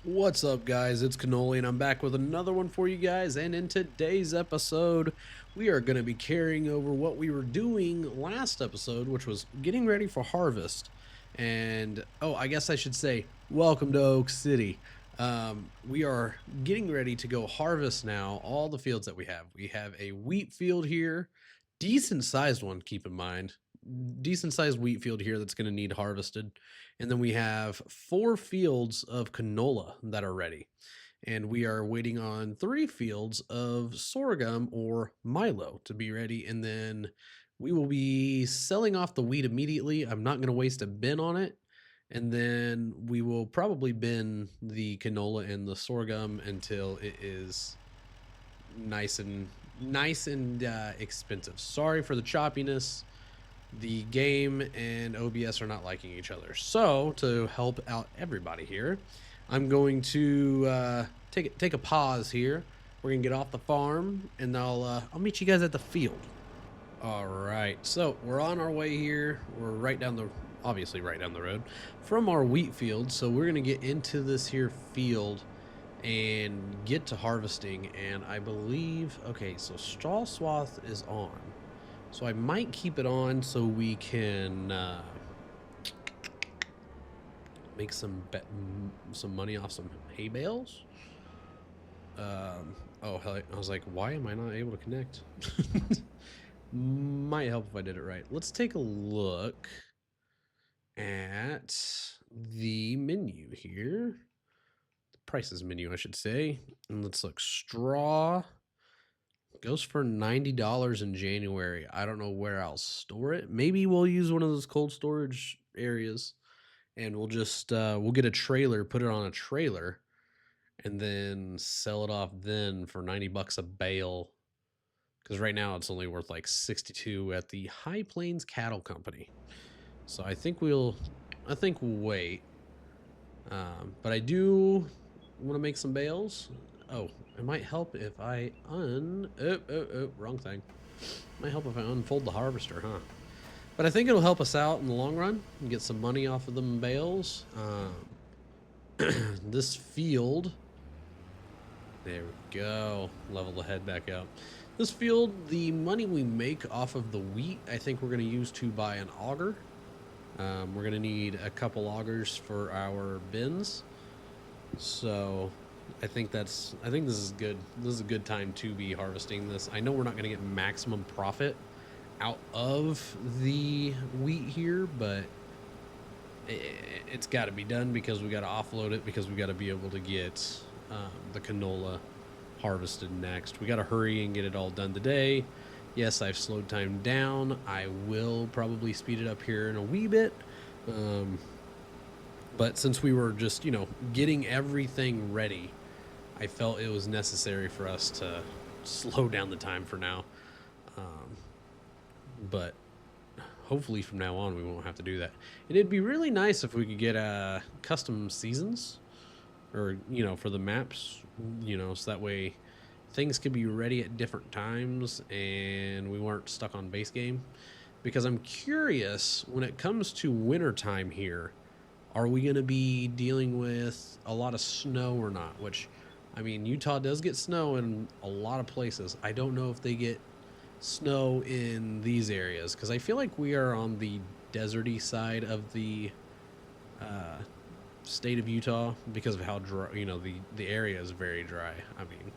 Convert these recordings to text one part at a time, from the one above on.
What's up, guys? It's Cannoli, and I'm back with another one for you guys. And in today's episode, we are going to be carrying over what we were doing last episode, which was getting ready for harvest. And oh, I guess I should say, welcome to Oak City. We are getting ready to go harvest now all the fields that we have. We have a wheat field here, decent sized one, keep in mind. Decent sized wheat field here that's going to need harvested. And then we have 4 fields of canola that are ready. And we are waiting on 3 fields of sorghum or Milo to be ready. And then we will be selling off the wheat immediately. I'm not going to waste a bin on it. And then we will probably bin the canola and the sorghum until it is nice and expensive. Sorry for the choppiness. The game and OBS are not liking each other. So to help out everybody here, I'm going to take a pause here. We're gonna get off the farm, and I'll meet you guys at the field. All right, so we're on our way here. We're obviously right down the road from our wheat field. So we're gonna get into this here field and get to harvesting. And I believe, okay, so straw swath is on. So I might keep it on so we can make some money off some hay bales. Oh, hell, I was like, why am I not able to connect? Might help if I did it right. Let's take a look at the menu here. The prices menu, I should say. And let's look. Straw goes for $90 in January. I don't know where I'll store it. Maybe we'll use one of those cold storage areas, and we'll just we'll get a trailer, put it on a trailer, and then sell it off then for $90 a bale. Because right now it's only worth like 62 at the High Plains Cattle Company. So I think we'll wait. But I do want to make some bales. Oh, it might help if I wrong thing. Might help if I unfold the harvester, huh? But I think it'll help us out in the long run and get some money off of them bales. This field, there we go. Level the head back out. This field, the money we make off of the wheat, I think we're going to use to buy an auger. We're going to need a couple augers for our bins. So I think this is good. This is a good time to be harvesting this. I know we're not going to get maximum profit out of the wheat here, but it's got to be done because we got to offload it, because we got to be able to get the canola harvested next. We got to hurry and get it all done today. Yes, I've slowed time down. I will probably speed it up here in a wee bit. But since we were just, getting everything ready, I felt it was necessary for us to slow down the time for now. But hopefully from now on we won't have to do that. And it'd be really nice if we could get custom seasons, or for the maps, so that way things could be ready at different times and we weren't stuck on base game. Because I'm curious, when it comes to winter time here, are we going to be dealing with a lot of snow or not? Which, I mean, Utah does get snow in a lot of places. I don't know if they get snow in these areas, because I feel like we are on the deserty side of the state of Utah because of how dry, the area is very dry. I mean,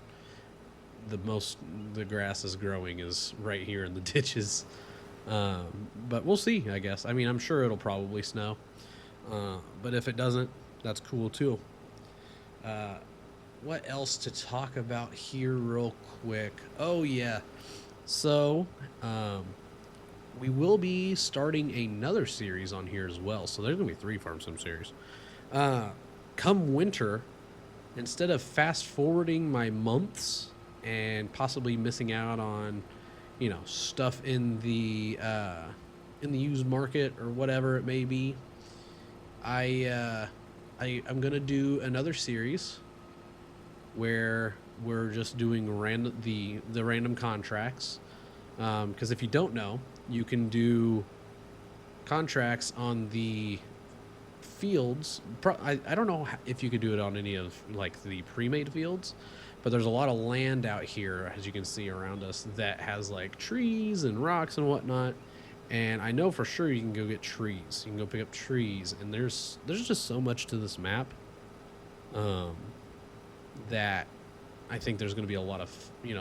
the grass is growing is right here in the ditches. But we'll see, I guess. I mean, I'm sure it'll probably snow. But if it doesn't, that's cool too. What else to talk about here real quick? Oh, yeah. So, we will be starting another series on here as well. So there's going to be 3 Farm Sim series. Come winter, instead of fast forwarding my months and possibly missing out on, stuff in the used market or whatever it may be, I'm gonna do another series where we're just doing the random contracts. Because if you don't know, you can do contracts on the fields. I don't know if you could do it on any of like the pre-made fields, but there's a lot of land out here, as you can see around us, that has like trees and rocks and whatnot. And I know for sure you can go get trees. You can go pick up trees, and there's just so much to this map, um, that I think there's going to be a lot of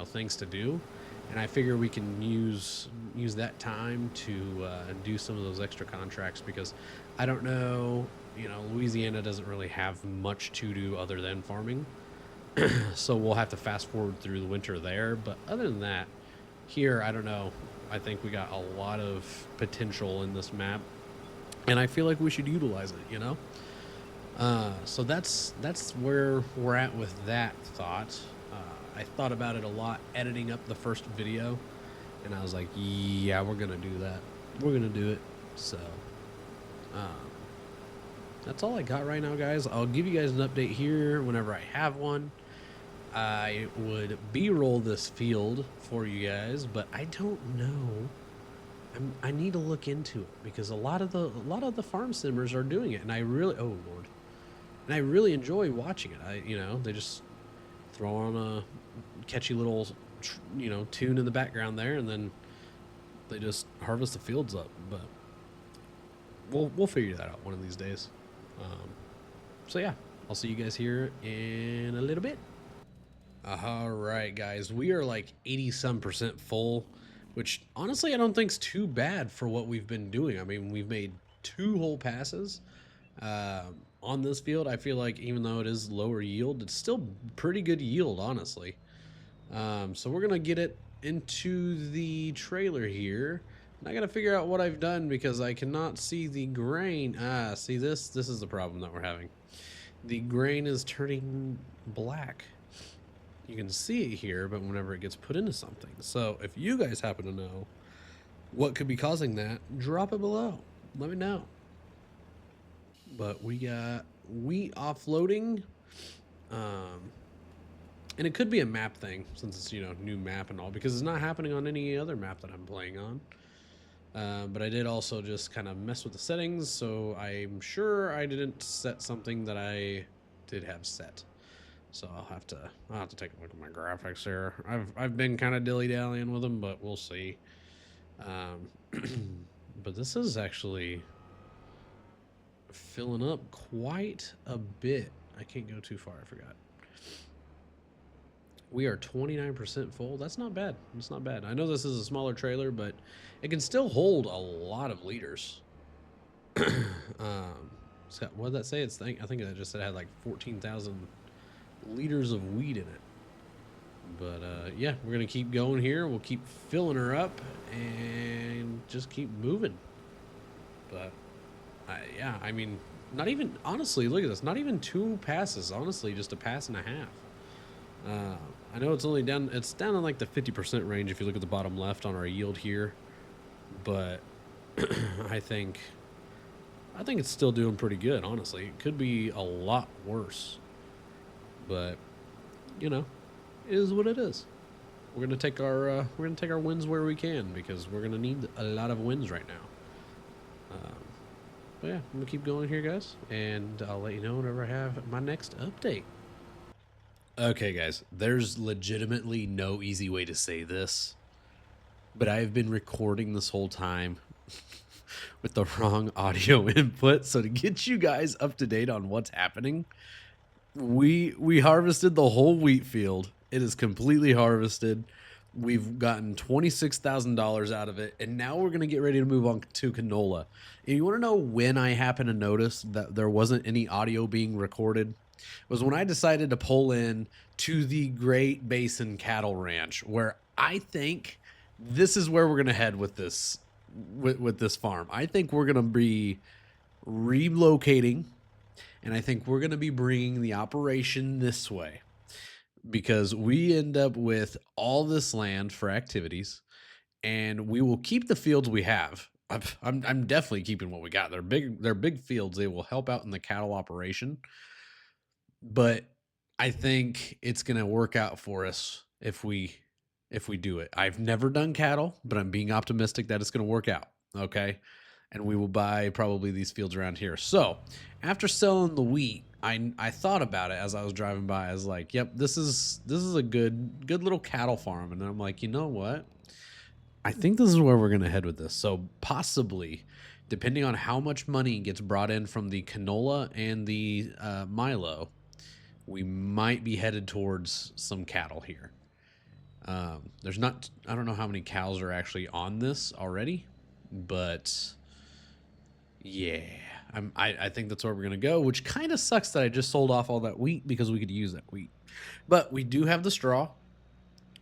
things to do, and I figure we can use that time to do some of those extra contracts, because I don't know, Louisiana doesn't really have much to do other than farming, so we'll have to fast forward through the winter there. But other than that, here, I don't know. I think we got a lot of potential in this map, and I feel like we should utilize it. So that's where we're at with that thought. I thought about it a lot editing up the first video, and I was like, yeah, we're gonna do that. We're gonna do it. So um, that's all I got right now, guys. I'll give you guys an update here whenever I have one. I would B-roll this field for you guys, but I don't know. I need to look into it, because a lot of the farm simmers are doing it, and I really, oh Lord, and I really enjoy watching it. They just throw on a catchy little tune in the background there, and then they just harvest the fields up. But we'll figure that out one of these days. So yeah, I'll see you guys here in a little bit. All right, guys, we are like 80-some% full, which honestly I don't think's too bad for what we've been doing. I mean, we've made 2 whole passes on this field. I feel like even though it is lower yield, it's still pretty good yield, honestly. So we're gonna get it into the trailer here, and I gotta figure out what I've done, because I cannot see the grain. See, this is the problem that we're having. The grain is turning black. You can see it here, but whenever it gets put into something. So if you guys happen to know what could be causing that, drop it below. Let me know. But we got wheat offloading, and it could be a map thing, since it's new map and all, because it's not happening on any other map that I'm playing on. But I did also just kind of mess with the settings, so I'm sure I didn't set something that I did have set. So I'll have to take a look at my graphics here. I've been kind of dilly-dallying with them, but we'll see. But this is actually filling up quite a bit. I can't go too far, I forgot. We are 29% full. That's not bad. It's not bad. I know this is a smaller trailer, but it can still hold a lot of liters. What did that say? I think it just said it had like 14,000 liters of wheat in it. But yeah, we're gonna keep going here. We'll keep filling her up and just keep moving. But yeah, I mean, not even, honestly, look at this, not even 2 passes, honestly, just a pass and a half. I know it's down in like the 50% range if you look at the bottom left on our yield here, but I think it's still doing pretty good, honestly. It could be a lot worse, but it is what it is. We're gonna take our wins where we can, because we're gonna need a lot of wins right now. But yeah, I'm gonna keep going here, guys, and I'll let you know whenever I have my next update. Okay, guys, there's legitimately no easy way to say this, but I've been recording this whole time with the wrong audio input. So to get you guys up to date on what's happening, we harvested the whole wheat field. It is completely harvested. We've gotten $26,000 out of it, and now we're going to get ready to move on to canola. And you want to know when I happened to notice that there wasn't any audio being recorded? Was when I decided to pull in to the Great Basin Cattle Ranch, where I think this is where we're going to head with this with this farm. I think we're going to be relocating, and I think we're going to be bringing the operation this way, because we end up with all this land for activities, and we will keep the fields we have. I'm definitely keeping what we got. They're big fields. They will help out in the cattle operation, but I think it's going to work out for us if we do it. I've never done cattle, but I'm being optimistic that it's going to work out. Okay. and we will buy probably these fields around here. So after selling the wheat, I thought about it as I was driving by. I was like, yep, this is a good little cattle farm. And then I'm like, you know what? I think this is where we're gonna head with this. So possibly, depending on how much money gets brought in from the canola and the Milo, we might be headed towards some cattle here. There's not, I don't know how many cows are actually on this already, but yeah, I think that's where we're gonna go, which kind of sucks that I just sold off all that wheat because we could use that wheat. But we do have the straw,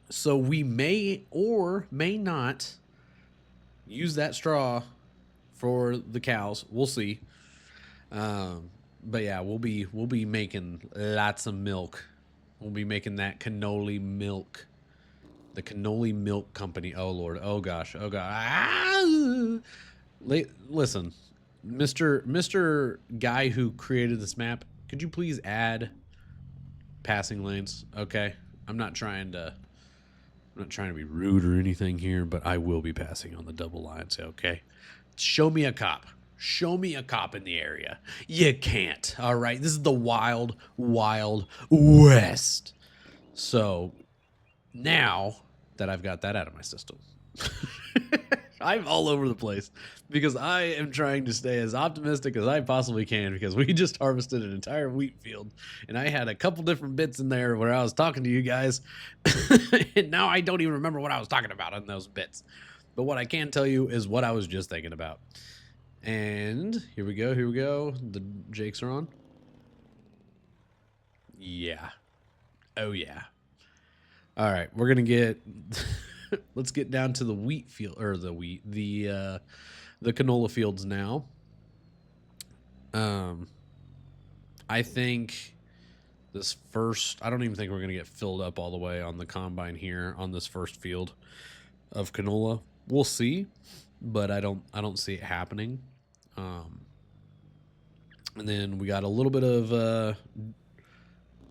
so we may or may not use that straw for the cows. We'll see. But yeah, we'll be making lots of milk. We'll be making that cannoli milk. The cannoli milk company. Oh Lord. Oh gosh. Oh god. Ah! Listen, Mr. Guy who created this map, could you please add passing lanes? Okay. I'm not trying to be rude or anything here, but I will be passing on the double lines, okay? Show me a cop. Show me a cop in the area. You can't, all right? This is the wild, wild west. So now that I've got that out of my system, I'm all over the place because I am trying to stay as optimistic as I possibly can because we just harvested an entire wheat field and I had a couple different bits in there where I was talking to you guys and now I don't even remember what I was talking about in those bits. But what I can tell you is what I was just thinking about. And here we go. Here we go. The Jakes are on. Yeah. Oh yeah. All right. We're going to get... Let's get down to the wheat field, or the canola fields now. I think this first, I don't even think we're going to get filled up all the way on the combine here on this first field of canola. We'll see, but I don't see it happening. And then we got a little bit of,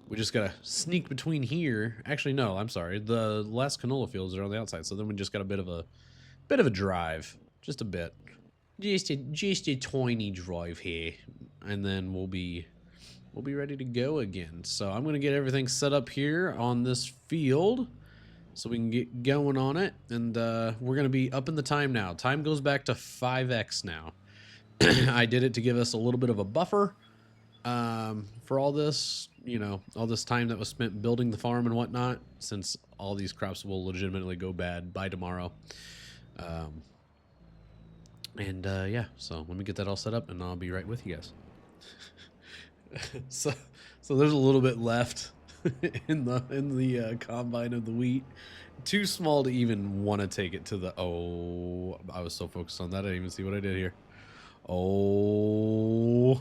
we just got to sneak between here. Actually, no, I'm sorry. The last canola fields are on the outside. So then we just got a bit of a drive, just a bit, just a tiny drive here. And then we'll be ready to go again. So I'm going to get everything set up here on this field so we can get going on it. And we're going to be up in the time now. Time goes back to 5x now. I did it to give us a little bit of a buffer for all this, you know, all this time that was spent building the farm and whatnot, since all these crops will legitimately go bad by tomorrow. Yeah, so let me get that all set up and I'll be right with you guys. so there's a little bit left in the combine of the wheat. Too small to even want to take it to the, oh, I was so focused on that I didn't even see what I did here. Oh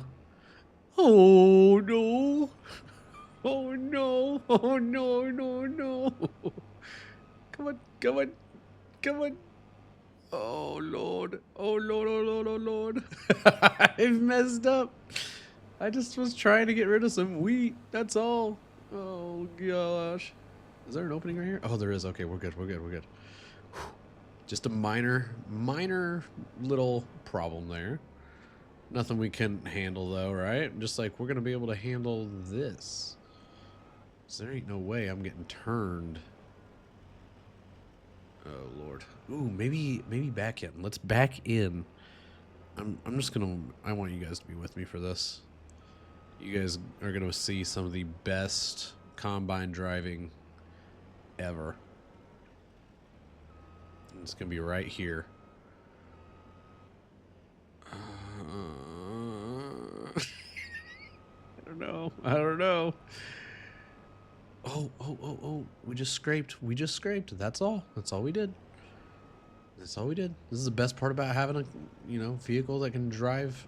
no. Oh no. Oh no. Come on. Oh Lord. Oh Lord. I've messed up. I just was trying to get rid of some wheat. That's all. Oh gosh. Is there an opening right here? Oh, there is. Okay, we're good. Whew. Just a minor little problem there. Nothing we couldn't handle though, right? Just like we're gonna be able to handle this. So there ain't no way I'm getting turned. Oh Lord. Ooh, maybe back in. Let's back in. I'm just gonna, I want you guys to be with me for this. You guys are gonna see some of the best combine driving ever. And it's gonna be right here. I don't know. Oh, we just scraped. That's all we did. This is the best part about having a, you know, vehicle that can drive,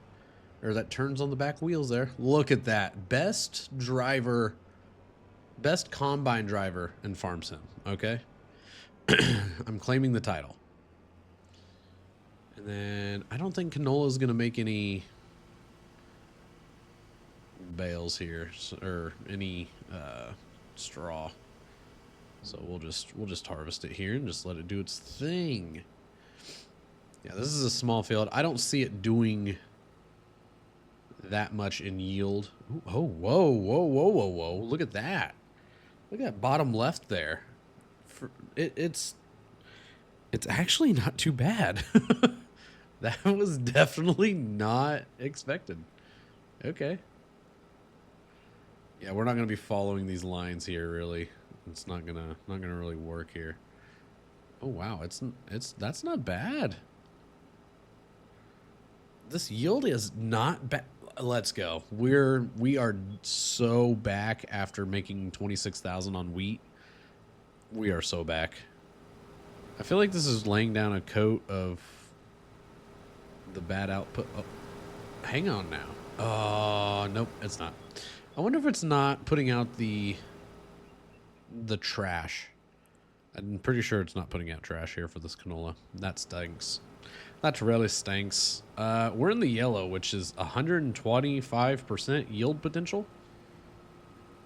or that turns on the back wheels there. Look at that. Best combine driver in Farm Sim, okay? I'm claiming the title. And then I don't think canola is going to make any bales here, or any straw. So we'll just harvest it here and just let it do its thing. Yeah, this is a small field. I don't see it doing that much in yield. Ooh, oh, whoa, whoa, whoa, whoa, whoa. Look at that. Look at that bottom left there. It's actually not too bad. That was definitely not expected. Okay. Yeah, we're not going to be following these lines here, really. It's not gonna really work here. Oh wow, that's not bad. This yield is not bad. Let's go. We are so back after making 26,000 on wheat. We are so back. I feel like this is laying down a coat of the bad output. Oh, hang on now. Oh, nope, it's not. I wonder if it's not putting out the trash. I'm pretty sure it's not putting out trash here for this canola. That stinks. That really stinks. We're in the yellow, which is 125% yield potential.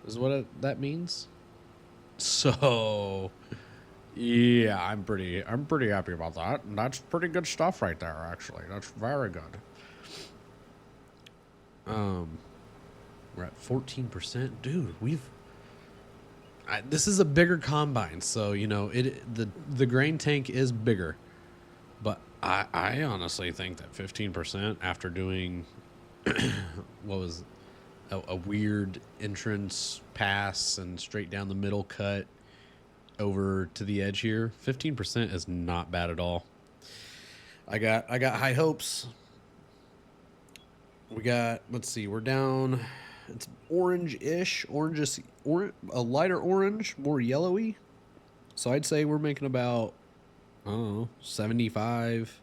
Is what that means. So, yeah, I'm pretty happy about that. That's pretty good stuff right there, actually. That's very good. We're at 14%, dude. This is a bigger combine, so you know the grain tank is bigger, but I honestly think that 15% after doing what was a weird entrance pass and straight down the middle cut over to the edge here, 15% is not bad at all. I got high hopes. We got, let's see, we're down. It's orange-ish, a lighter orange, more yellowy. So I'd say we're making about, I don't know, 75,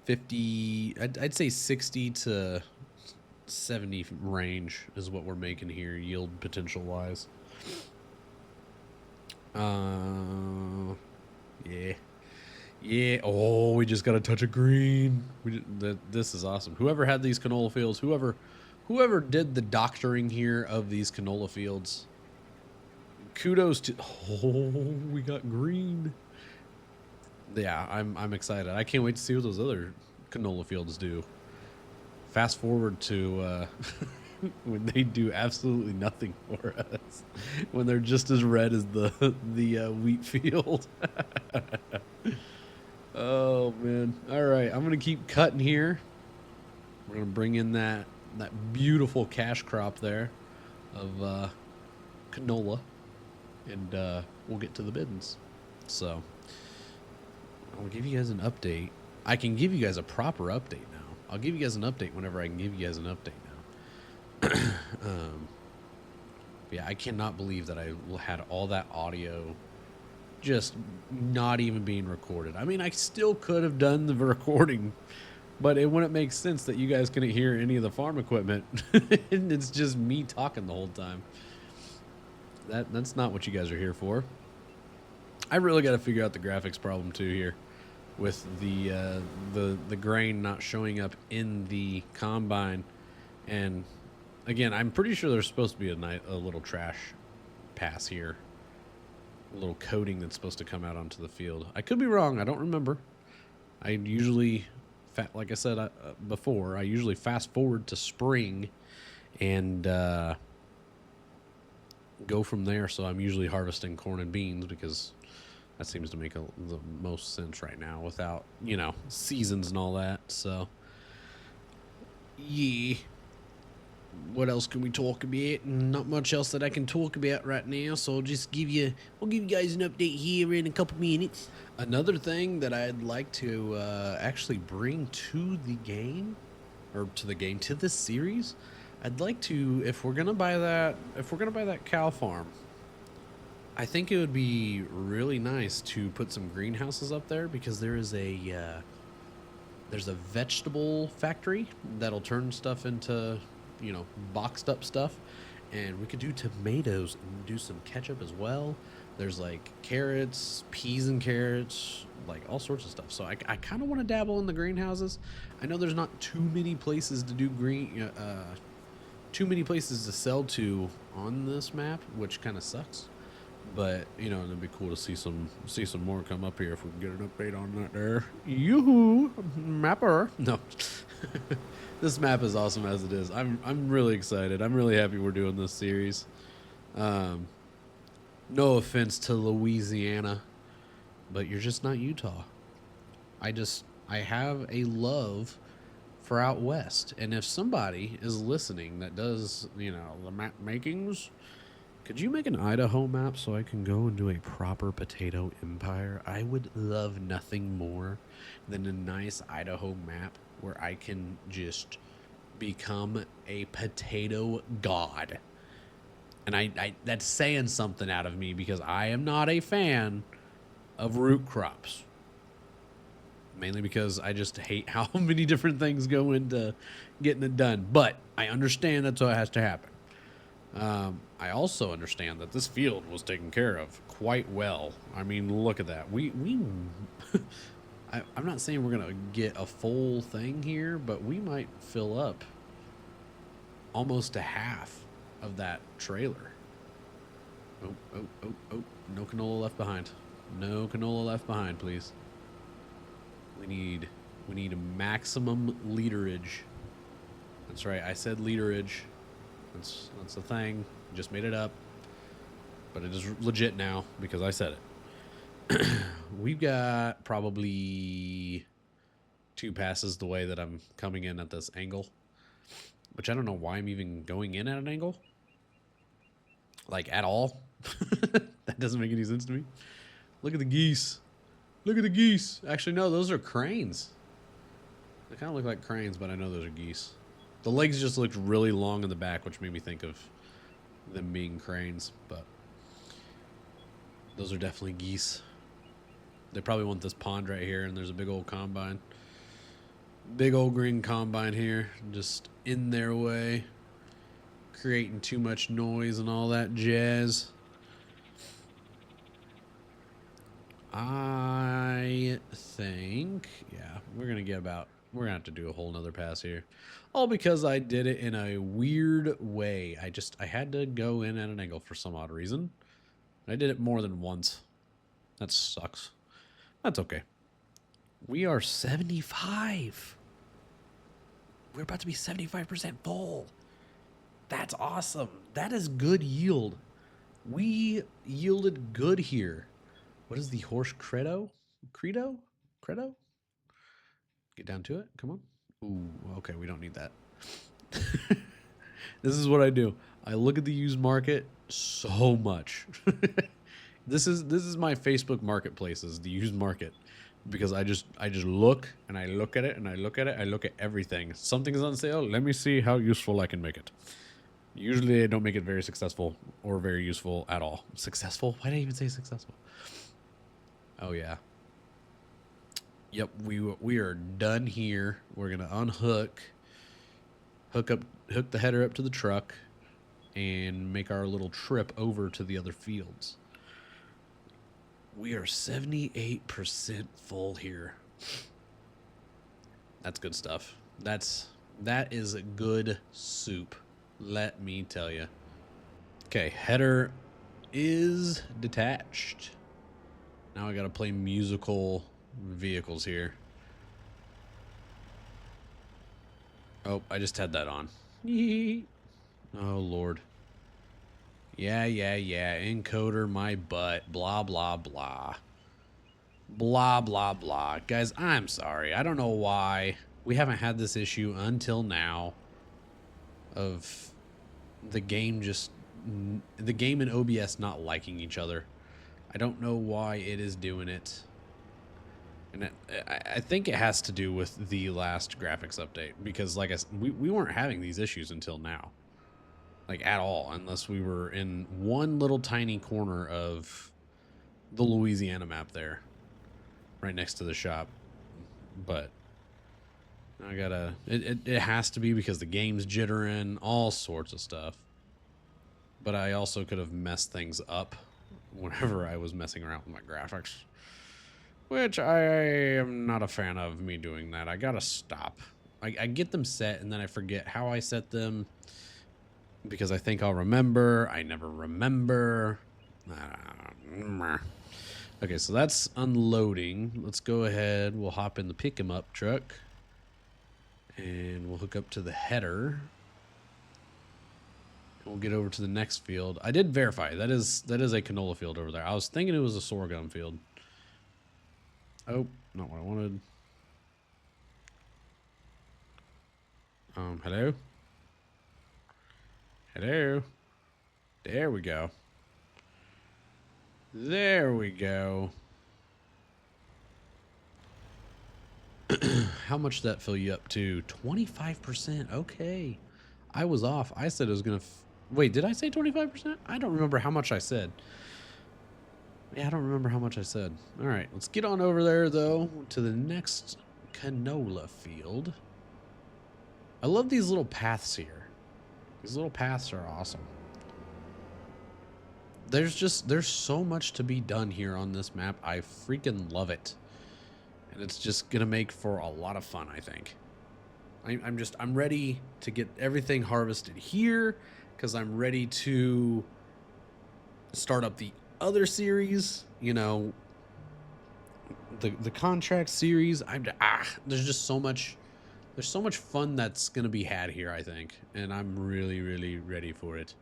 50. I'd say 60 to 70 range is what we're making here, yield potential wise. Yeah. Yeah. Oh, we just got a touch of green. This is awesome. Whoever had these canola fields, whoever did the doctoring here of these canola fields, kudos to. Oh, we got green. Yeah, I'm excited. I can't wait to see what those other canola fields do. Fast forward to when they do absolutely nothing for us, when they're just as red as the wheat field. Oh man! All right, I'm gonna keep cutting here. We're gonna bring in that beautiful cash crop there of canola, and we'll get to the bins. So I'll give you guys an update. I can give you guys a proper update now. I'll give you guys an update whenever I can give you guys an update now. Yeah, I cannot believe that I had all that audio just not even being recorded. I mean, I still could have done the recording, but it wouldn't make sense that you guys couldn't hear any of the farm equipment. And it's just me talking the whole time. That's not what you guys are here for. I really got to figure out the graphics problem too here, with the grain not showing up in the combine. And again, I'm pretty sure there's supposed to be a little trash pass here, a little coating that's supposed to come out onto the field. I could be wrong. I don't remember. I usually, like I said before, I usually fast forward to spring and go from there. So I'm usually harvesting corn and beans because that seems to make the most sense right now without, seasons and all that. So, yeah. What else can we talk about? Not much else that I can talk about right now, so I'll give you guys an update here in a couple minutes. Another thing that I'd like to actually bring to this series, I'd like to, if we're gonna buy that cow farm, I think it would be really nice to put some greenhouses up there, because there's a vegetable factory that'll turn stuff into, boxed up stuff, and we could do tomatoes and do some ketchup as well. There's like carrots, peas and carrots, like all sorts of stuff. So I kind of want to dabble in the greenhouses. I know there's not too many places to do too many places to sell to on this map, which kind of sucks. But you know, it'd be cool to see some more come up here if we can get an update on that there. Yoo-hoo, mapper. No. This map is awesome as it is. I'm really excited. I'm really happy we're doing this series. Um, no offense to Louisiana, but you're just not Utah. I have a love for out west, and if somebody is listening that does, you know, the map makings, could you make an Idaho map so I can go and do a proper potato empire? I would love nothing more than a nice Idaho map where I can just become a potato god. And I that's saying something out of me because I am not a fan of root crops. Mainly because I just hate how many different things go into getting it done. But I understand that's what has to happen. I also understand that this field was taken care of quite well. I mean, look at that. I'm not saying we're gonna get a full thing here, but we might fill up almost a half of that trailer. Oh! No canola left behind. No canola left behind, please. We need a maximum literage. That's right. I said literage. That's the thing. Just made it up, but it is legit now because I said it. We've got probably 2 passes the way that I'm coming in at this angle, which I don't know why I'm even going in at an angle, like at all. That doesn't make any sense to me. Look at the geese. Look at the geese. Actually, no, those are cranes. They kind of look like cranes, but I know those are geese. The legs just looked really long in the back, which made me think of them being cranes, but those are definitely geese. They probably want this pond right here, and there's a big old combine. Big old green combine here, just in their way, creating too much noise and all that jazz. I think, yeah, we're gonna have to do a whole nother pass here. All because I did it in a weird way. I had to go in at an angle for some odd reason. I did it more than once. That sucks. That's okay. We are 75. We're about to be 75% full. That's awesome. That is good yield. We yielded good here. What is the horse credo? Credo? Credo? Get down to it. Come on. Ooh, okay, we don't need that. This is what I do. I look at the used market so much. This is my Facebook marketplaces, the used market, because I just look and I look at it and I look at it. I look at everything. Something's on sale. Let me see how useful I can make it. Usually, I don't make it very successful or very useful at all. Successful? Why did I even say successful? Oh yeah. Yep, we are done here. We're gonna unhook, hook the header up to the truck, and make our little trip over to the other fields. We are 78% full here. That's good stuff. That is good soup. Let me tell you. Okay, header is detached. Now I gotta play musical vehicles here. Oh, I just had that on. Oh, Lord. Yeah. Encoder my butt. Blah, blah, blah. Blah, blah, blah. Guys, I'm sorry. I don't know why we haven't had this issue until now of the game and OBS not liking each other. I don't know why it is doing it. And I think it has to do with the last graphics update because, like I said, we weren't having these issues until now. Like, at all, unless we were in one little tiny corner of the Louisiana map there, right next to the shop. But I gotta, it has to be because the game's jittering, all sorts of stuff. But I also could have messed things up whenever I was messing around with my graphics, which I am not a fan of me doing that. I gotta stop. I get them set and then I forget how I set them because I think I'll remember. I never remember. Okay, so that's unloading. Let's go ahead. We'll hop in the pick 'em up truck. And we'll hook up to the header. We'll get over to the next field. I did verify. That is a canola field over there. I was thinking it was a sorghum field. Oh, not what I wanted. Hello? Hello? There we go. There we go. How much did that fill you up to? 25%. Okay. I was off. I said it was going to... Wait, did I say 25%? I don't remember how much I said. Yeah, I don't remember how much I said. All right, let's get on over there, though, to the next canola field. I love these little paths here. These little paths are awesome. There's so much to be done here on this map. I freaking love it. And it's just going to make for a lot of fun, I think. I'm ready to get everything harvested here because I'm ready to start up the other series, you know, the contract series. There's just so much fun that's going to be had here, I think. And I'm really, really ready for it.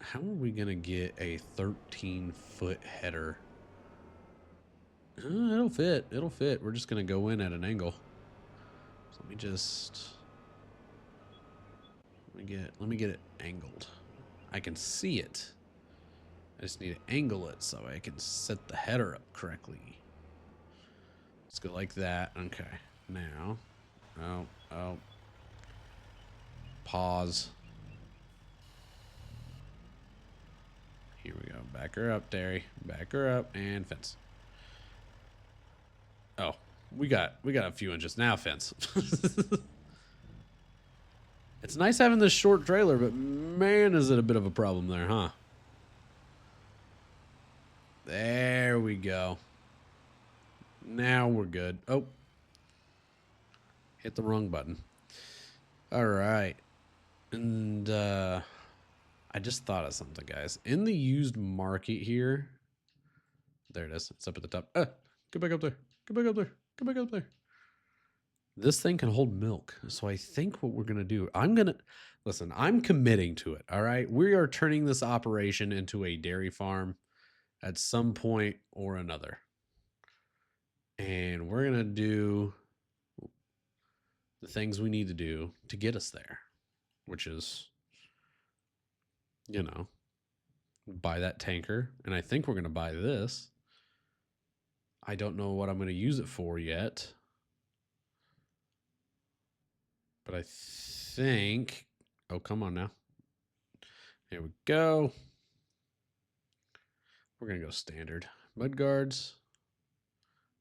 How are we going to get a 13-foot header? It'll fit. It'll fit. We're just going to go in at an angle. So let me get it angled. I can see it. I just need to angle it so I can set the header up correctly. Let's go like that. Okay. Now. Oh. Pause. Here we go. Back her up, Terry. Back her up and fence. Oh, we got a few inches now. Fence. It's nice having this short trailer, but man, is it a bit of a problem there, huh? There we go. Now we're good. Oh, hit the wrong button. All right. And I just thought of something, guys. In the used market here, there it is. It's up at the top. Get back up there. Get back up there. Get back up there. This thing can hold milk. So I think what we're going to do, I'm committing to it. All right. We are turning this operation into a dairy farm at some point or another. And we're going to do the things we need to do to get us there, which is, you know, buy that tanker. And I think we're going to buy this. I don't know what I'm going to use it for yet. But I think, oh, come on now. Here we go. We're going to go standard. Mud guards.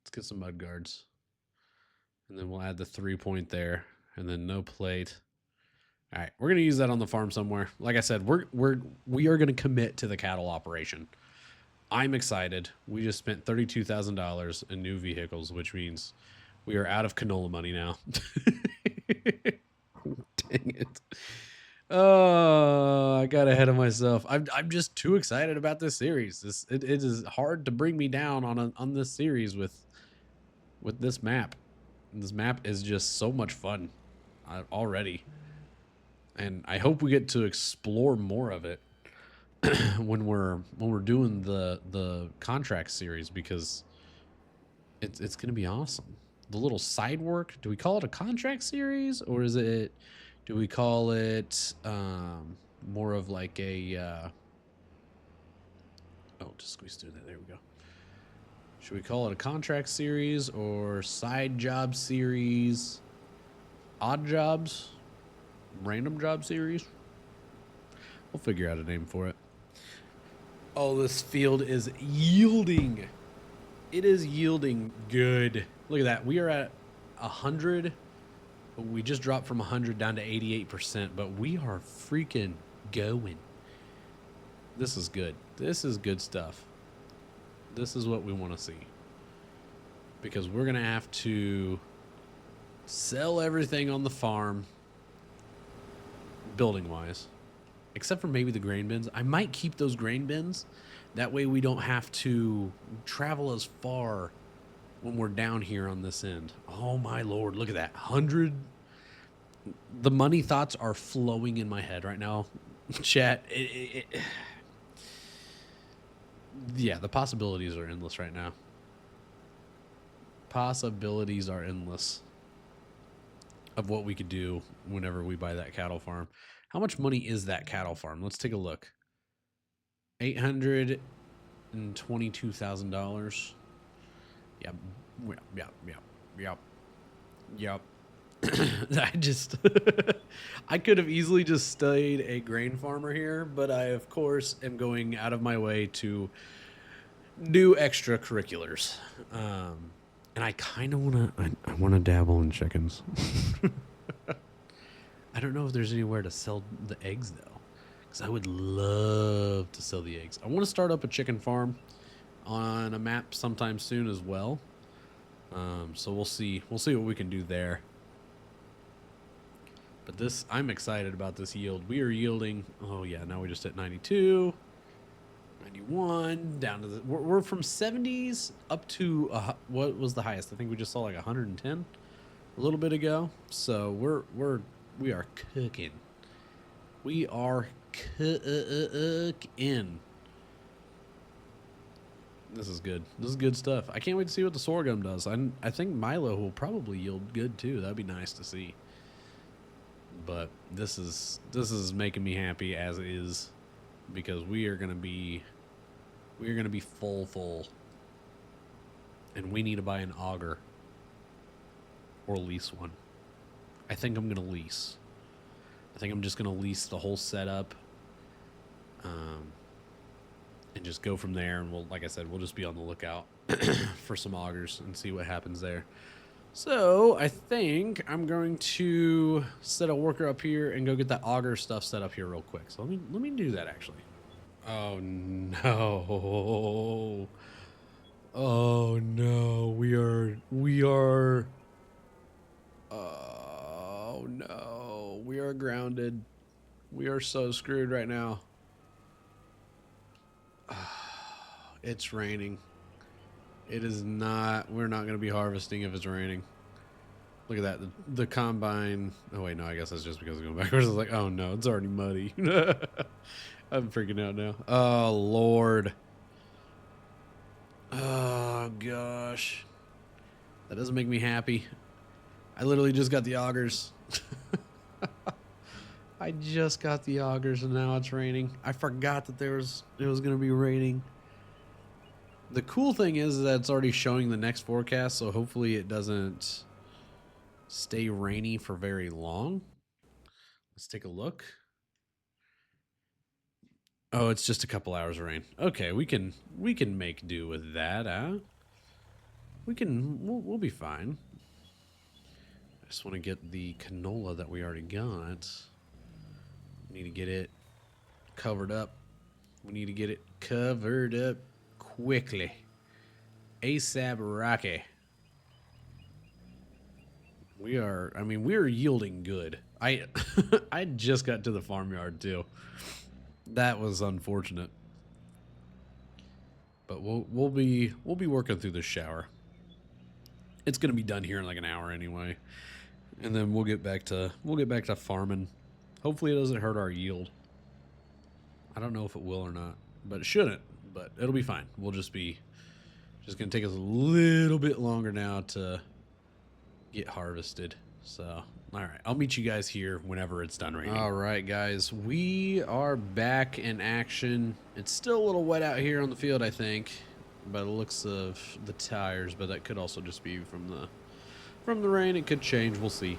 Let's get some mud guards. And then we'll add the 3-point there. And then no plate. All right, we're going to use that on the farm somewhere. Like I said, we are going to commit to the cattle operation. I'm excited. We just spent $32,000 in new vehicles, which means we are out of canola money now. Dang it. Oh, I got ahead of myself. I'm just too excited about this series. It is hard to bring me down on this series with this map. This map is just so much fun already. And I hope we get to explore more of it when we're doing the contract series, because it's going to be awesome. The little side work, do we call it a contract series, or do we call it more of like a just squeeze through that. There we go. Should we call it a contract series or side job series, odd jobs, random job series? We'll figure out a name for it. Oh, this field is yielding. It is yielding good. Look at that. We are at 100. We just dropped from 100 down to 88%, but we are freaking going. This is good. This is good stuff. This is what we want to see. Because we're going to have to sell everything on the farm, building-wise. except for maybe the grain bins. I might keep those grain bins. That way we don't have to travel as far when we're down here on this end. Oh my Lord, look at that. 100. The money thoughts are flowing in my head right now. Chat. Yeah, the possibilities are endless right now. Possibilities are endless of what we could do whenever we buy that cattle farm. How much money is that cattle farm? Let's take a look. $822,000. Yep. Yep. I just I could have easily just stayed a grain farmer here, but I of course am going out of my way to do extracurriculars. And I kind of I want to dabble in chickens. I don't know if there's anywhere to sell the eggs though, because I would love to sell the eggs. I want to start up a chicken farm on a map sometime soon as well. So we'll see what we can do there. But this, I'm excited about this yield. We are yielding, oh yeah, now we just hit 92, 91, down to the, we're from 70s up to, what was the highest? I think we just saw like 110 a little bit ago. So we are cooking. We are cooking. This is good. This is good stuff. I can't wait to see what the sorghum does. I think Milo will probably yield good too. That'd be nice to see. But this is making me happy as is, because we are gonna be full, and we need to buy an auger or lease one. I think I'm gonna lease. I think I'm just gonna lease the whole setup, and just go from there. And we'll, like I said, we'll just be on the lookout for some augers and see what happens there. So I think I'm going to set a worker up here and go get that auger stuff set up here real quick. So let me do that actually. Oh no. Oh no. We are oh no. We are grounded. We are so screwed right now. It's raining. It is not. We're not going to be harvesting if it's raining. Look at that. The combine. Oh, wait, no. I guess that's just because it's going backwards. I was like, oh, no. It's already muddy. I'm freaking out now. Oh, Lord. Oh, gosh. That doesn't make me happy. I literally just got the augers. I just got the augers and now it's raining. I forgot that it was going to be raining. The cool thing is that it's already showing the next forecast, so hopefully it doesn't stay rainy for very long. Let's take a look. Oh, it's just a couple hours of rain. Okay, we can make do with that, huh? We'll be fine. I just want to get the canola that we already got. We need to get it covered up. We need to get it covered up quickly. ASAP Rocky. We are yielding good. I just got to the farmyard too. That was unfortunate. But we'll be working through this shower. It's gonna be done here in like an hour anyway. And then we'll get back to farming. Hopefully it doesn't hurt our yield. I don't know if it will or not, but it shouldn't. But it'll be fine. We'll just gonna take us a little bit longer now to get harvested. So, all right, I'll meet you guys here whenever it's done raining. All right, guys, we are back in action. It's still a little wet out here on the field, I think, by the looks of the tires, but that could also just be from the rain. It could change. We'll see.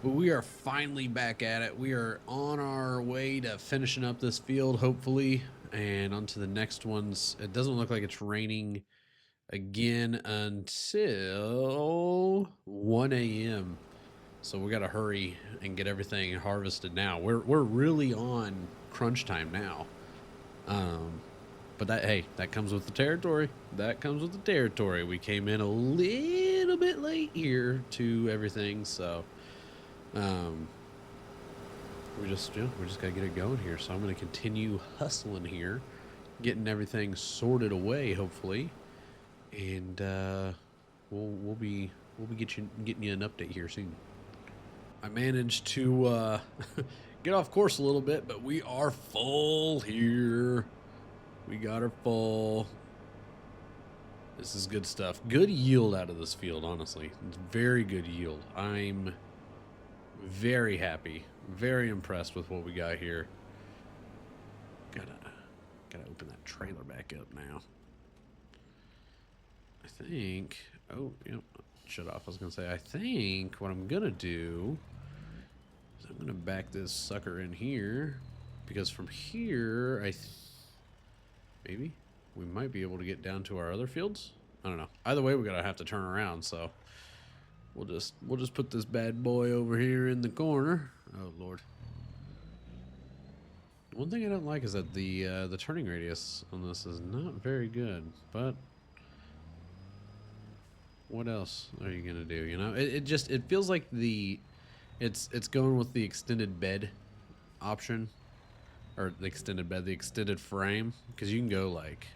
But we are finally back at it. We are on our way to finishing up this field, hopefully, and onto the next ones. It doesn't look like it's raining again until 1 a.m. So we got to hurry and get everything harvested now. We're really on crunch time now. But that comes with the territory. That comes with the territory. We came in a little bit late here to everything, so we just gotta get it going here. So I'm gonna continue hustling here, getting everything sorted away, hopefully, and we'll be getting you an update here soon. I managed to get off course a little bit, but we are full here. We got her full. This is good stuff. Good yield out of this field, honestly. It's very good yield. I'm very happy, very impressed with what we got here. Gotta open that trailer back up now. I think, oh, yep, shut off. I was gonna say, I think what I'm gonna do is I'm gonna back this sucker in here, because from here, maybe we might be able to get down to our other fields. I don't know. Either way, we're gonna have to turn around, so we'll just put this bad boy over here in the corner. Oh Lord. One thing I don't like is that the turning radius on this is not very good, but what else are you gonna do? You know, it feels like it's going with the extended bed option, or the extended frame, because you can go like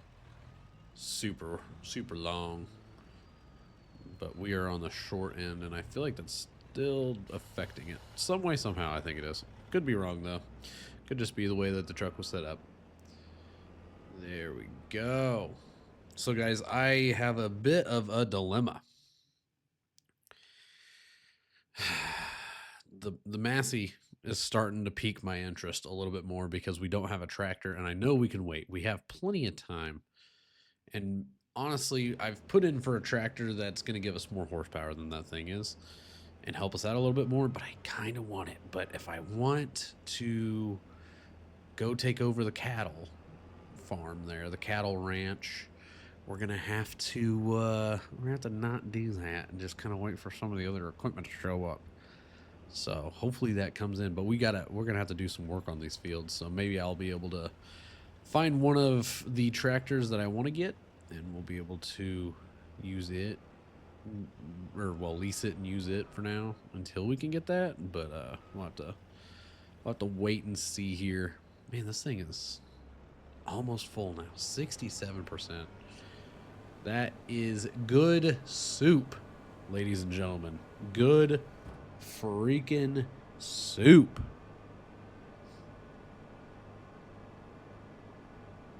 super long, but we are on the short end, and I feel like that's still affecting it some way, somehow. I think it is. Could be wrong though. Could just be the way that the truck was set up. There we go. So guys, I have a bit of a dilemma. The Massey is starting to pique my interest a little bit more because we don't have a tractor, and I know we can wait. We have plenty of time. And honestly, I've put in for a tractor that's going to give us more horsepower than that thing is and help us out a little bit more, but I kind of want it. But if I want to go take over the cattle farm there, the cattle ranch, we're gonna have to not do that and just kind of wait for some of the other equipment to show up. So hopefully that comes in, but we're gonna have to do some work on these fields. So maybe I'll be able to find one of the tractors that I want to get, and we'll be able to use it, or well, lease it and use it for now until we can get that. But we'll have to wait and see here. Man, this thing is almost full now, 67%. That is good soup, ladies and gentlemen. Good freaking soup.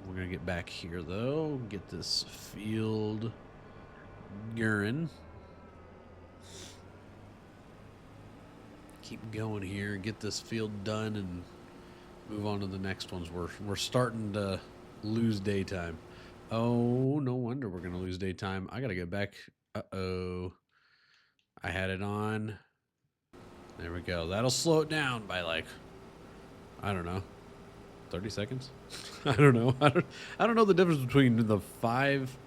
We're gonna get back here though, get this field going. Keep going here, get this field done, and move on to the next ones. We're starting to lose daytime. Oh, no wonder we're gonna lose daytime. I gotta get back. Uh-oh. I had it on. There we go. That'll slow it down by like, I don't know, 30 seconds. I don't know. I don't know the difference between the 5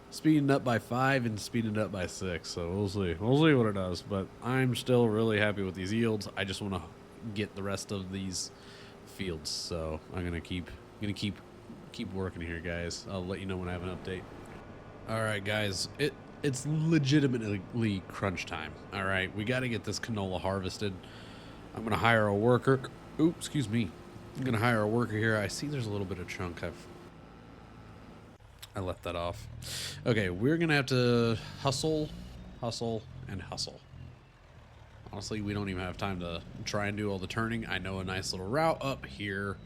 speeding up by 5 and speeding up by 6. So we'll see. We'll see what it does. But I'm still really happy with these yields. I just want to get the rest of these fields. So I'm gonna keep working here, guys. I'll let you know when I have an update. All right, guys. It's legitimately crunch time. All right, we got to get this canola harvested. I'm gonna hire a worker. Oops, excuse me. I'm gonna hire a worker here. I see there's a little bit of chunk. I left that off. Okay, we're gonna have to hustle, and hustle. Honestly, we don't even have time to try and do all the turning. I know a nice little route up here.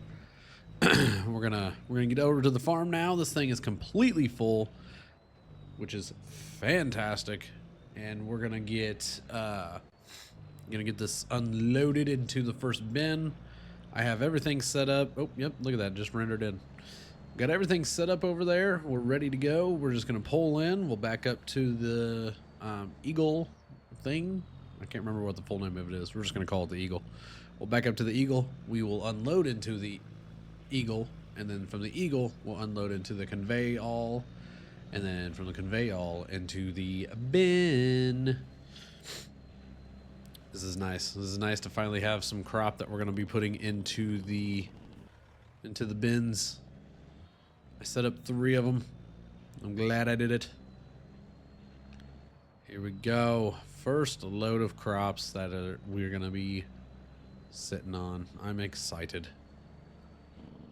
We're gonna get over to the farm now. This thing is completely full, which is fantastic, and we're gonna get this unloaded into the first bin. I have everything set up. Oh, yep, look at that, just rendered in. Got everything set up over there. We're ready to go. We're just gonna pull in. We'll back up to the Eagle thing. I can't remember what the full name of it is. We're just gonna call it the Eagle. We'll back up to the Eagle. We will unload into the Eagle, and then from the Eagle we'll unload into the convey all, and then from the convey all into the bin. This is nice. This is nice to finally have some crop that we're going to be putting into the bins. I set up 3 of them. I'm glad I did it. Here we go. First load of crops that we're going to be sitting on. I'm excited.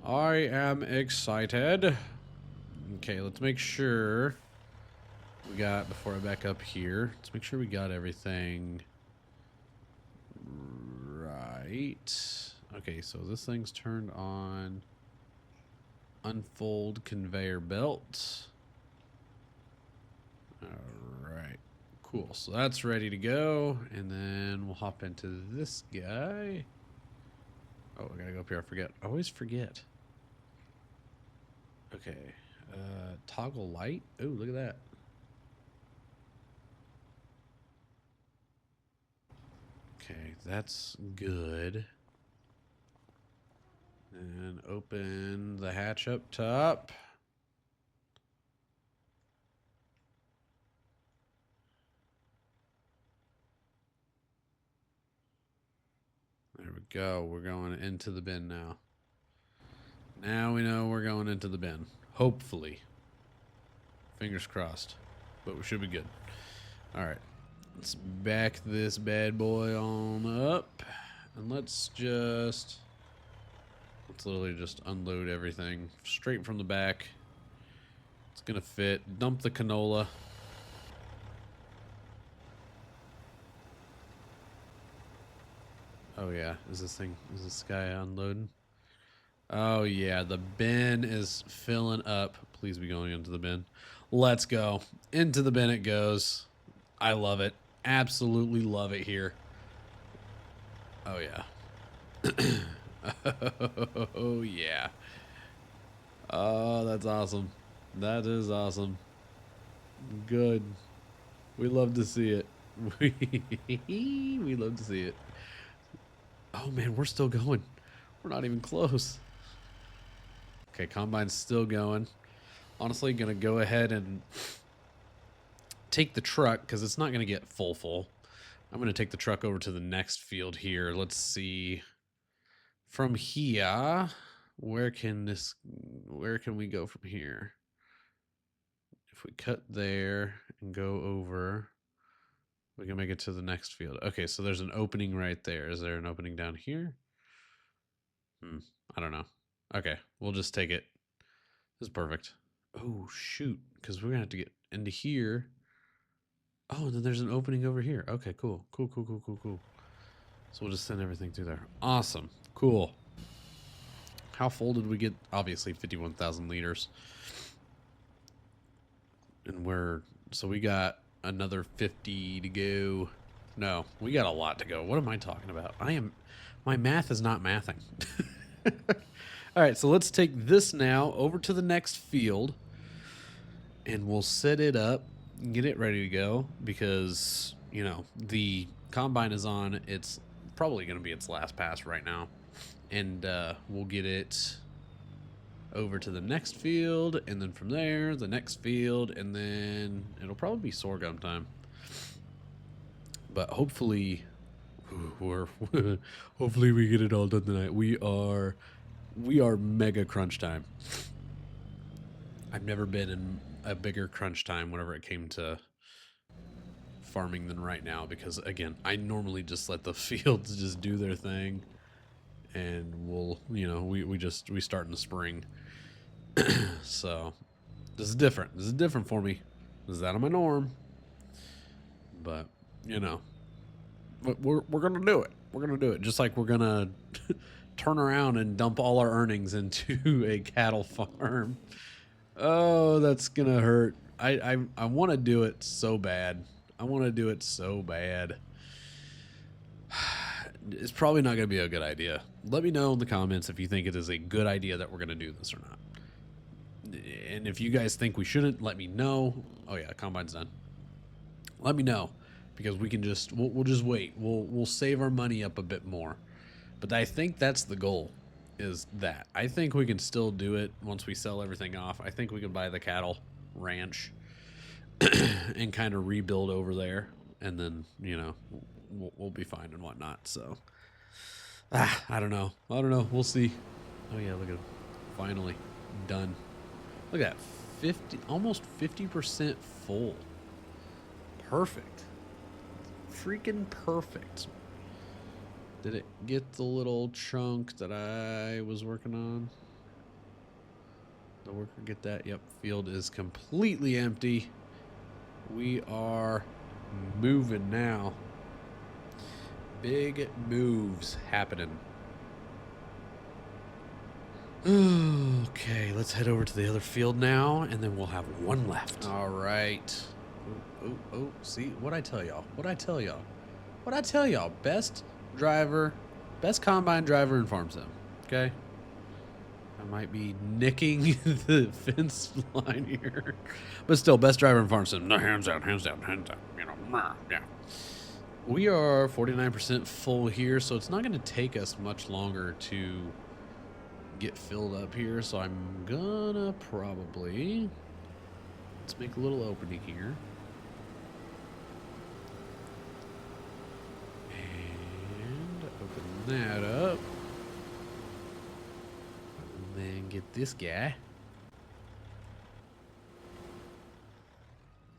I am excited. Okay, let's make sure we got, before I back up here, let's make sure we got everything right. Okay, so this thing's turned on. Unfold conveyor belt. Alright, cool. So that's ready to go. And then we'll hop into this guy. Oh, I gotta go up here. I forget. I always forget. Okay. Toggle light. Oh, look at that. Okay, that's good. And open the hatch up top. There we go. We're going into the bin now. Now we know we're going into the bin. Hopefully. Fingers crossed. But we should be good. Alright. Let's back this bad boy on up. And let's literally just unload everything straight from the back. It's gonna fit. Dump the canola. Oh yeah, is this guy unloading? Oh yeah, the bin is filling up. Please be going into the bin. Let's go. Into the bin it goes. I love it. Absolutely love it here. Oh yeah. Oh yeah. Oh, that's awesome. That is awesome. Good. We love to see it. We love to see it. Oh man, we're still going. We're not even close. Okay, combine's still going. Honestly, gonna go ahead and take the truck because it's not gonna get full. I'm gonna take the truck over to the next field here. Let's see. From here, where can we go from here? If we cut there and go over, we can make it to the next field. Okay, so there's an opening right there. Is there an opening down here? I don't know. Okay, we'll just take it. This is perfect. Oh, shoot, because we're going to have to get into here. Oh, and then there's an opening over here. Okay, cool. Cool. So we'll just send everything through there. Awesome. Cool. How full did we get? Obviously, 51,000 liters. And so we got another 50 to go. No, we got a lot to go. What am I talking about? My math is not mathing. All right, so let's take this now over to the next field and we'll set it up and get it ready to go because, you know, the combine is on. It's probably going to be its last pass right now. And we'll get it over to the next field, and then from there, the next field, and then it'll probably be sorghum time. But hopefully, hopefully we get it all done tonight. We are mega crunch time. I've never been in a bigger crunch time whenever it came to farming than right now, because again, I normally just let the fields just do their thing, and we'll, you know, we start in the spring. So this is different. This is different for me. This is out of my norm. But, you know, we're going to do it. We're going to do it. Just like we're going to turn around and dump all our earnings into a cattle farm. Oh, that's going to hurt. I want to do it so bad. I want to do it so bad. It's probably not going to be a good idea. Let me know in the comments if you think it is a good idea that we're going to do this or not. And if you guys think we shouldn't, let me know. Oh yeah, combine's done. Let me know, because we can we'll just wait. We'll save our money up a bit more. But I think that's the goal, is that. I think we can still do it once we sell everything off. I think we can buy the cattle ranch and kind of rebuild over there, and then, you know, we'll be fine and whatnot. So I don't know. We'll see. Oh yeah, look at it. Finally done. Look at that, almost 50% full. Perfect. Freaking perfect. Did it get the little chunk that I was working on? The worker get that? Yep, field is completely empty. We are moving now. Big moves happening. Okay, let's head over to the other field now, and then we'll have one left. All right. Oh, see, what'd I tell y'all? What'd I tell y'all? Best driver, best combine driver in Farm Sim, okay? I might be nicking the fence line here, but still, best driver in Farm Sim. No, hands down, you know, yeah. We are 49% full here, so it's not going to take us much longer to get filled up here, so I'm gonna probably, let's make a little opening here. And open that up. And then get this guy.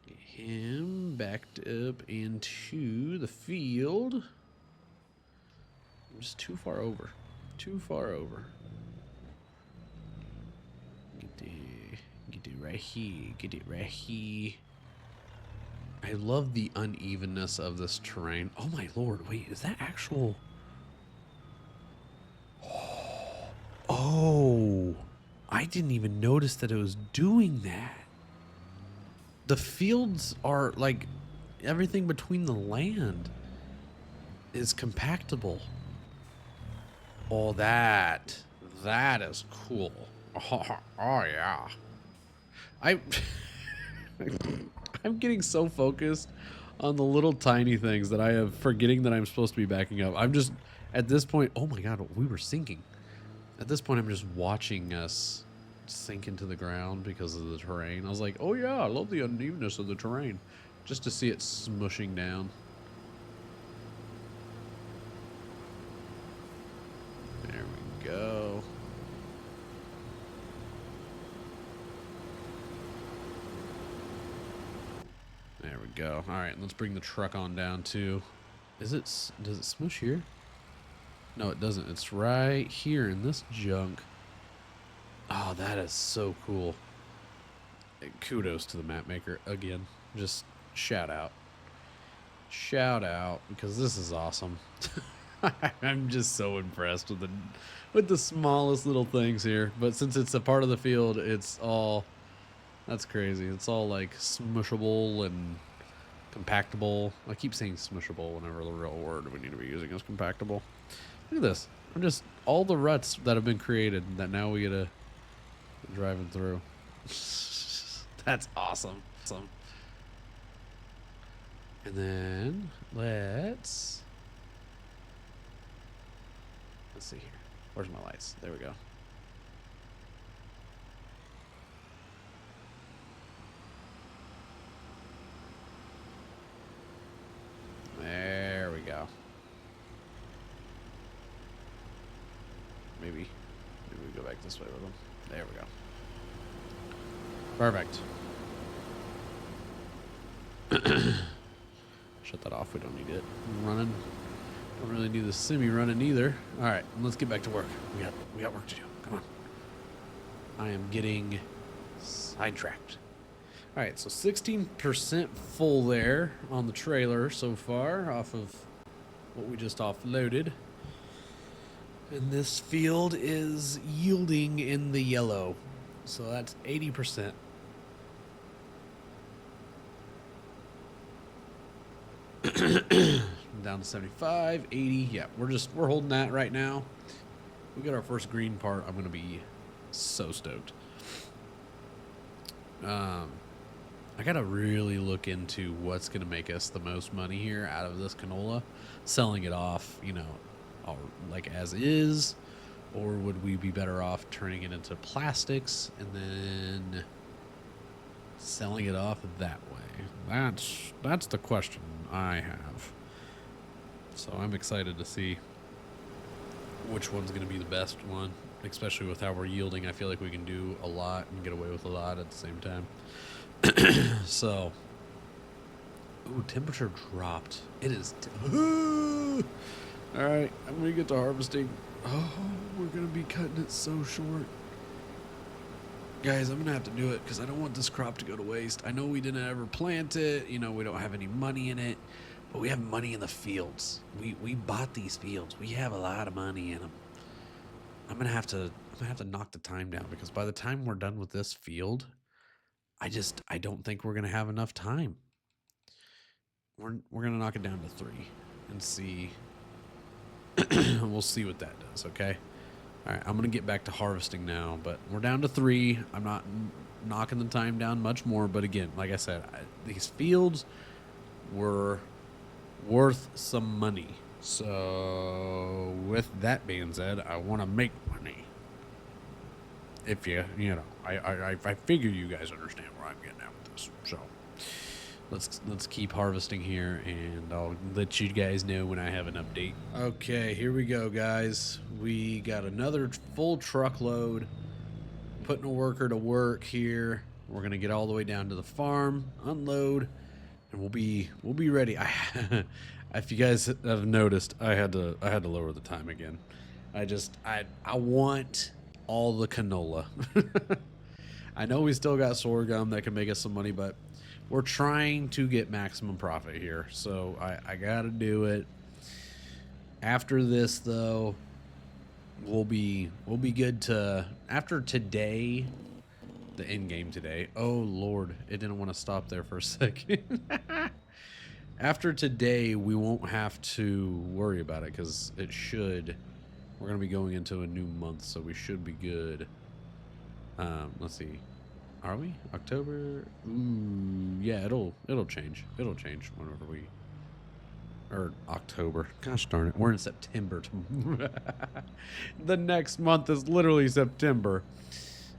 Get him backed up into the field. I'm just too far over. Too far over. Get it right here. Get it right here. I love the unevenness of this terrain. Oh my lord, wait, is that actual? Oh, I didn't even notice that it was doing that. The fields are like everything between the land is compactable. Oh, that is cool. Oh yeah. I'm getting so focused on the little tiny things that I am forgetting that I'm supposed to be backing up. I'm just, at this point, oh my god, we were sinking. At this point, I'm just watching us sink into the ground because of the terrain. I was like, oh yeah, I love the unevenness of the terrain. Just to see it smushing down. There we go. There we go. All right, let's bring the truck on down too. Does it smush here? No, it doesn't. It's right here in this junk. Oh, that is so cool. Kudos to the map maker again. Just shout out. Shout out, because this is awesome. I'm just so impressed with the smallest little things here. But since it's a part of the field, it's all, that's crazy. It's all like smushable and compactable. I keep saying smushable whenever the real word we need to be using is compactable. Look at this. I'm just, all the ruts that have been created that now we get to driving through. That's awesome. And then let's see here. Where's my lights? There we go. There we go. Maybe we go back this way with them. There we go. Perfect. Shut that off. We don't need it running. Don't really need the semi running either. All right, let's get back to work. We got work to do. Come on. I am getting sidetracked. All right, so 16% full there on the trailer so far off of what we just offloaded. And this field is yielding in the yellow. So that's 80%. Down to 75, 80. Yeah, we're holding that right now. We got our first green part. I'm going to be so stoked. I got to really look into what's going to make us the most money here out of this canola. Selling it off, you know, like as is, or would we be better off turning it into plastics and then selling it off that way? That's the question I have. So I'm excited to see which one's going to be the best one, especially with how we're yielding. I feel like we can do a lot and get away with a lot at the same time. So, ooh, temperature dropped. It is. All right, I'm gonna get to harvesting. Oh, we're gonna be cutting it so short. Guys, I'm gonna have to do it because I don't want this crop to go to waste. I know we didn't ever plant it, you know, we don't have any money in it, but we have money in the fields. We bought these fields. We have a lot of money in them. I'm gonna have to knock the time down because by the time we're done with this field, I don't think we're gonna have enough time. We're gonna knock it down to 3 and see. We'll see what that does. Okay. All right, I'm gonna get back to harvesting now, but we're down to 3. I'm not knocking the time down much more, but again, like I said, these fields were worth some money. So with that being said, I want to make money. If you know, I figure you guys understand where I'm getting at with this. So let's keep harvesting here, and I'll let you guys know when I have an update. Okay, here we go, guys. We got another full truckload. Putting a worker to work here. We're gonna get all the way down to the farm, unload, and we'll be ready. If you guys have noticed, I had to lower the time again. I want all the canola. I know we still got sorghum that can make us some money, but we're trying to get maximum profit here, so I gotta do it. After this, though, we'll be good to after today, the end game today. Oh Lord, it didn't want to stop there for a second. After today, we won't have to worry about it because it should. We're gonna be going into a new month, so we should be good. Let's see. Are we October? Ooh, yeah. It'll change. It'll change whenever we. Or October. Gosh darn it. We're in September. The next month is literally September.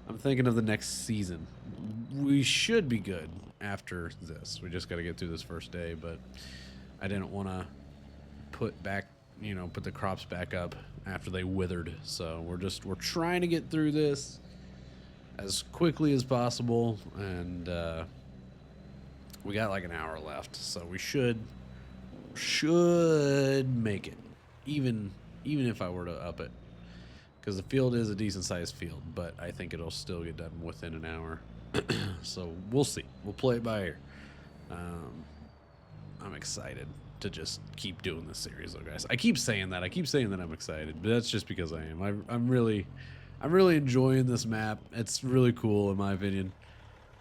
I'm thinking of the next season. We should be good after this. We just got to get through this first day, but I didn't want to put the crops back up after they withered. So we're trying to get through this as quickly as possible, and we got like an hour left, so we should make it, even if I were to up it, because the field is a decent sized field, but I think it'll still get done within an hour. So we'll see. We'll play it by ear. I'm excited to just keep doing this series, though, guys. I keep saying that. I'm excited, but that's just because I am. I'm really enjoying this map. It's really cool, in my opinion.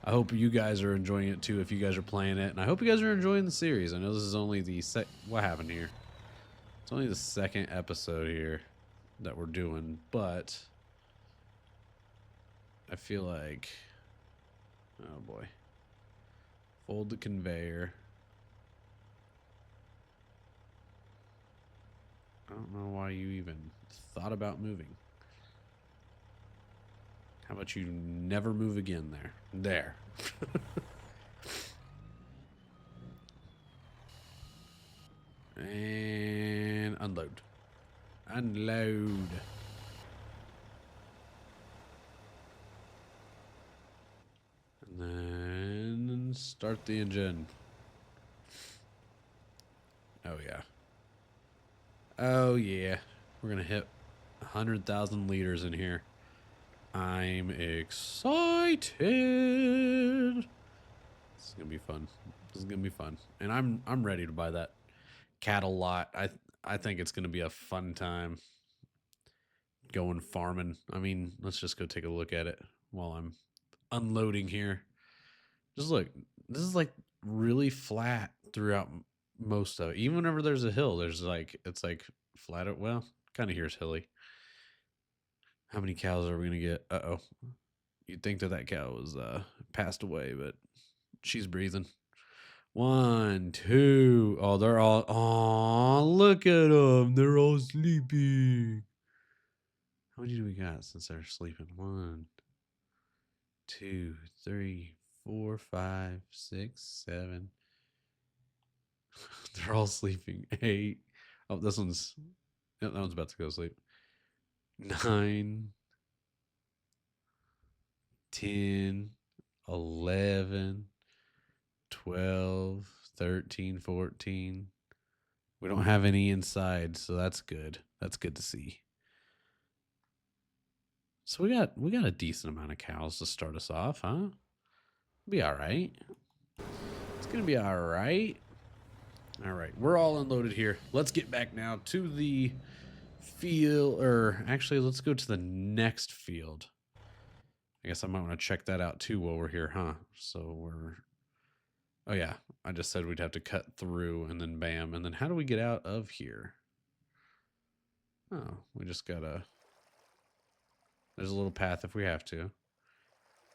I hope you guys are enjoying it too if you guys are playing it, and I hope you guys are enjoying the series. I know this is only the what happened here? It's only the second episode here that we're doing, but I feel like, oh boy, fold the conveyor. I don't know why you even thought about moving. How about you never move again there? There. And unload. Unload. And then start the engine. Oh yeah. Oh yeah. We're gonna hit 100,000 liters in here. I'm excited. This is gonna be fun. This is gonna be fun, and I'm ready to buy that cattle lot. I think it's gonna be a fun time going farming. I mean, let's just go take a look at it while I'm unloading here. Just look, this is like really flat throughout most of it. Even whenever there's a hill, it's like flat. Well, kind of here's hilly. How many cows are we gonna get? Uh-oh. You'd think that cow was passed away, but she's breathing. 1, 2. Oh, they're all. Oh, look at them. They're all sleeping. How many do we got since they're sleeping? 1, 2, 3, 4, 5, 6, 7. They're all sleeping. 8. Oh, this one's. That one's about to go to sleep. 9, 10, 11, 12, 13, 14, We don't have any inside, so that's good. That's good to see. So we got a decent amount of cows to start us off, huh? Be all right. It's gonna be all right. All right, we're all unloaded here. Let's get back now to the field, or actually, let's go to the next field. I guess I might want to check that out too while we're here, huh? So we're, oh yeah, I just said we'd have to cut through and then bam. And then how do we get out of here? Oh, we just gotta, there's a little path if we have to.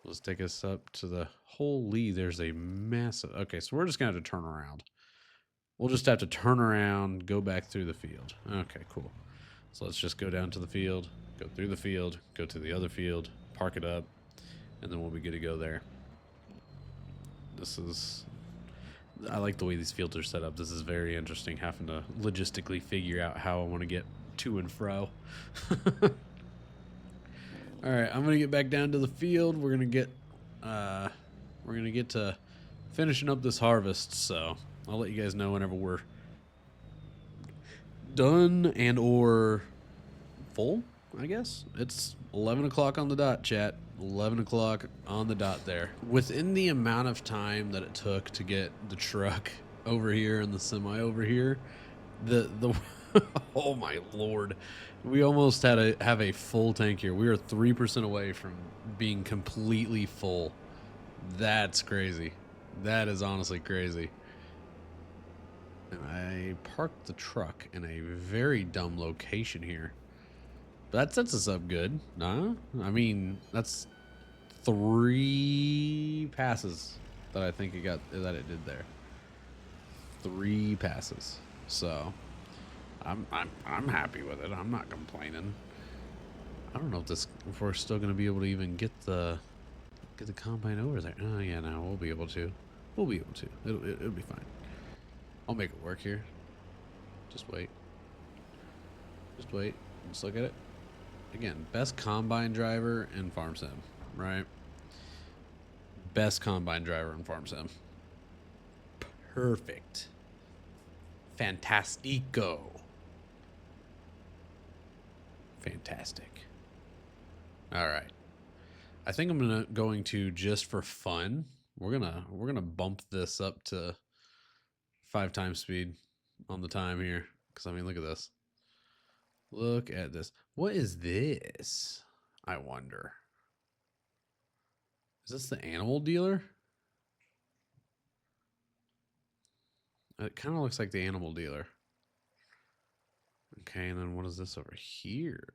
Let's take us up to the, holy, there's a massive, okay, so we're just gonna have to turn around. We'll just have to turn around, go back through the field. Okay, cool. So let's just go down to the field, go through the field, go to the other field, park it up, and then we'll be good to go there. This is, I like the way these fields are set up. This is very interesting, having to logistically figure out how I want to get to and fro. All right, I'm gonna get back down to the field. We're gonna get to finishing up this harvest. So I'll let you guys know whenever we're done and or full. I guess it's 11 o'clock on the dot, chat. 11 o'clock on the dot there. Within the amount of time that it took to get the truck over here and the semi over here, the oh my lord, we almost had to have a full tank here. We are 3% away from being completely full. That's crazy. That is honestly crazy. And I parked the truck in a very dumb location here. But that sets us up good, nah? I mean, that's 3 passes that I think it did there. 3 passes. So I'm happy with it. I'm not complaining. I don't know if we're still gonna be able to even get the combine over there. Oh yeah, no, we'll be able to. We'll be able to. It'll be fine. I'll make it work here. Just wait. Just wait. Let's look at it. Again, best combine driver in Farm Sim, right? Best combine driver in Farm Sim. Perfect. Fantastico. Fantastic. All right. I think I'm going to just for fun. We're gonna bump this up to 5 times speed on the time here. Because I mean, look at this. Look at this. What is this? I wonder. Is this the animal dealer? It kind of looks like the animal dealer. Okay, and then what is this over here?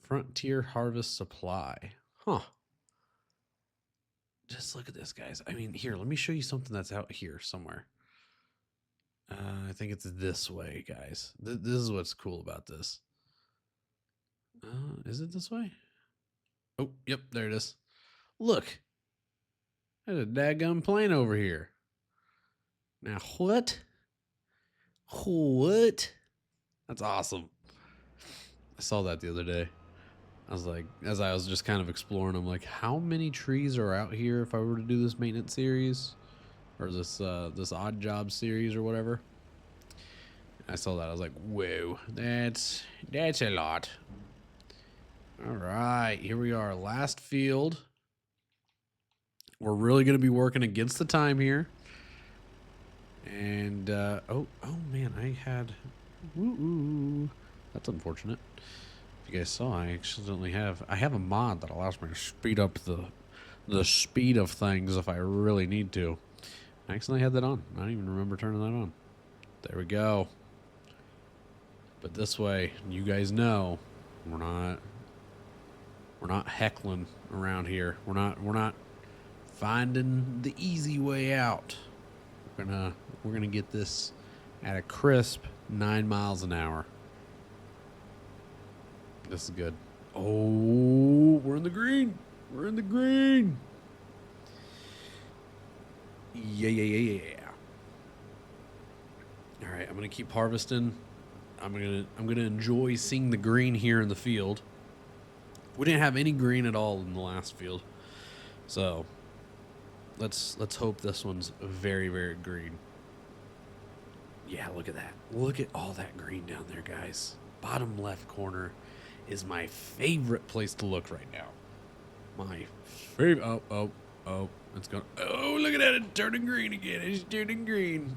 Frontier Harvest Supply. Huh. Just look at this, guys. I mean, here, let me show you something that's out here somewhere. I think it's this way, guys. This is what's cool about this. Is it this way? Oh, yep, there it is. Look. There's a daggum plane over here. Now, what? What? That's awesome. I saw that the other day. I was like, as I was just kind of exploring, I'm like, how many trees are out here if I were to do this maintenance series? Or this odd job series or whatever. I saw that. I was like, whoa, that's a lot. All right, here we are. Last field. We're really going to be working against the time here. And, oh man, I had, that's unfortunate. If you guys saw, I have a mod that allows me to speed up the speed of things if I really need to. I accidentally had that on. I don't even remember turning that on. There we go. But this way, you guys know, we're not heckling around here. We're not finding the easy way out. We're gonna get this at a crisp 9 miles an hour. This is good. Oh, we're in the green. We're in the green. Yeah. All right, I'm gonna keep harvesting. I'm gonna enjoy seeing the green here in the field. We didn't have any green at all in the last field, so let's hope this one's very, very green. Yeah, look at that. Look at all that green down there, guys. Bottom left corner is my favorite place to look right now. My favorite. Oh. It's going. Oh, look at that. It's turning green again. It's turning green.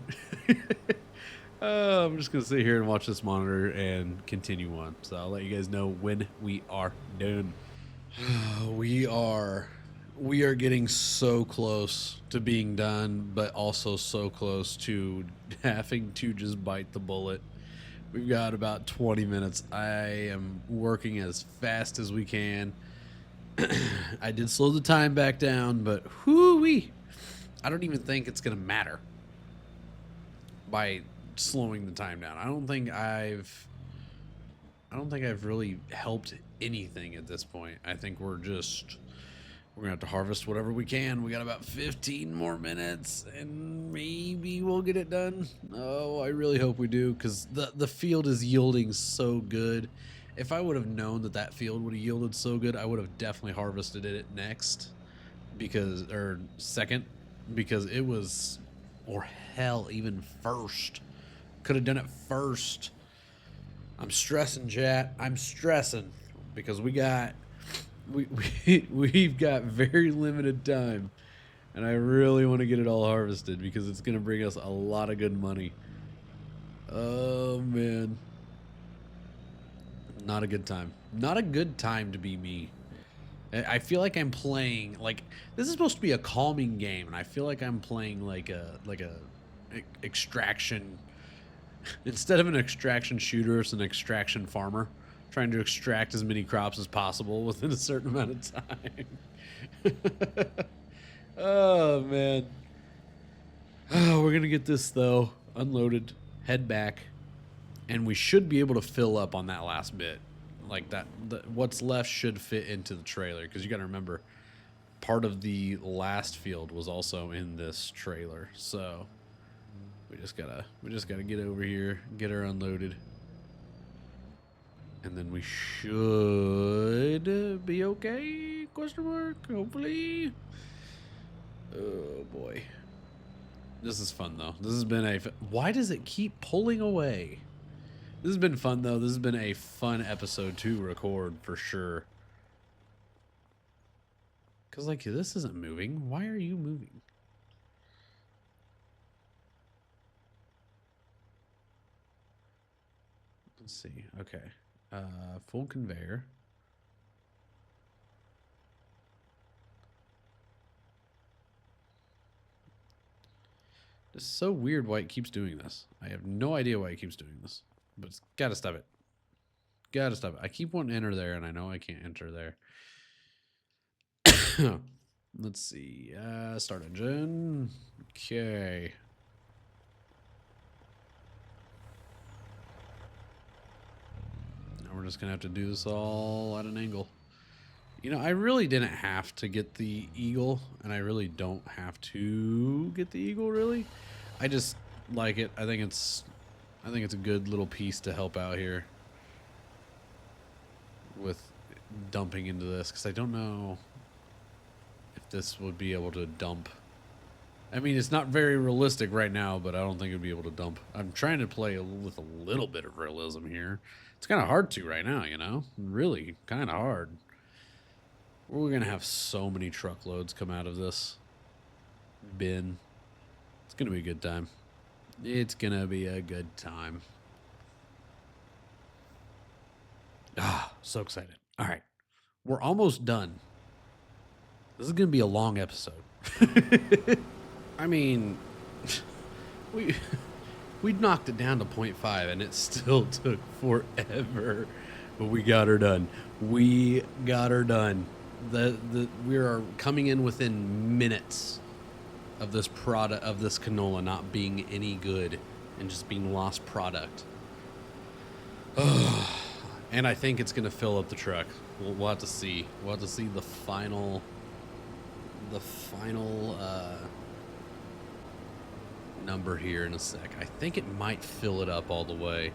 I'm just going to sit here and watch this monitor and continue on. So I'll let you guys know when we are done. We are getting so close to being done, but also so close to having to just bite the bullet. We've got about 20 minutes. I am working as fast as we can. I did slow the time back down, but whoo-wee, I don't even think it's gonna matter by slowing the time down. I don't think I've really helped anything at this point. I think we're gonna have to harvest whatever we can. We got about 15 more minutes and maybe we'll get it done. Oh, I really hope we do, because the field is yielding so good. If I would have known that field would have yielded so good, I would have definitely harvested it next, second, because it was, or hell, even first. Could have done it first. I'm stressing, chat. I'm stressing because we've got very limited time, and I really want to get it all harvested because it's going to bring us a lot of good money. Oh man. Not a good time. Not a good time to be me. I feel like I'm playing, like, this is supposed to be a calming game, and I feel like I'm playing like a extraction. Instead of an extraction shooter, it's an extraction farmer, trying to extract as many crops as possible within a certain amount of time. Oh man. Oh, we're gonna get this though unloaded, head back, and we should be able to fill up on that last bit. Like that, what's left should fit into the trailer, because you got to remember, part of the last field was also in this trailer. So we just gotta get over here, get her unloaded, and then we should be okay? Question mark. Hopefully. Oh boy, this is fun though. This has been a. Why does it keep pulling away? This has been fun, though. This has been a fun episode to record, for sure. Because, like, this isn't moving. Why are you moving? Let's see. Okay. Full conveyor. It's so weird why it keeps doing this. I have no idea why it keeps doing this. But it's gotta stop it. Gotta stop it. I keep wanting to enter there, and I know I can't enter there. Let's see. Start engine. Okay. Now we're just gonna have to do this all at an angle. You know, I really didn't have to get the eagle, and I really don't have to get the eagle, really. I just like it. I think it's a good little piece to help out here with dumping into this, because I don't know if this would be able to dump. I mean, it's not very realistic right now, but I don't think it'd be able to dump. I'm trying to play with a little bit of realism here. It's kind of hard to right now, you know? Really kind of hard. We're going to have so many truckloads come out of this bin. It's going to be a good time. It's going to be a good time. Ah, so excited. All right. We're almost done. This is going to be a long episode. I mean, we knocked it down to 0.5 and it still took forever, but we got her done. We got her done. We are coming in within minutes of this product, of this canola not being any good and just being lost product. And I think it's gonna fill up the truck. We'll have to see. We'll have to see the final number here in a sec. I think it might fill it up all the way.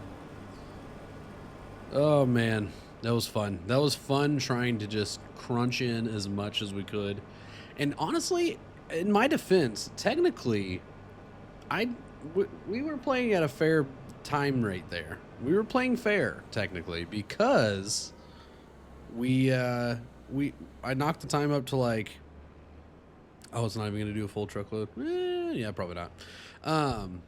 Oh man, that was fun. That was fun trying to just crunch in as much as we could. And honestly, in my defense, technically, we were playing at a fair time rate there. We were playing fair technically because we I knocked the time up to like, oh, it's not even gonna do a full truckload. Yeah, probably not. Um,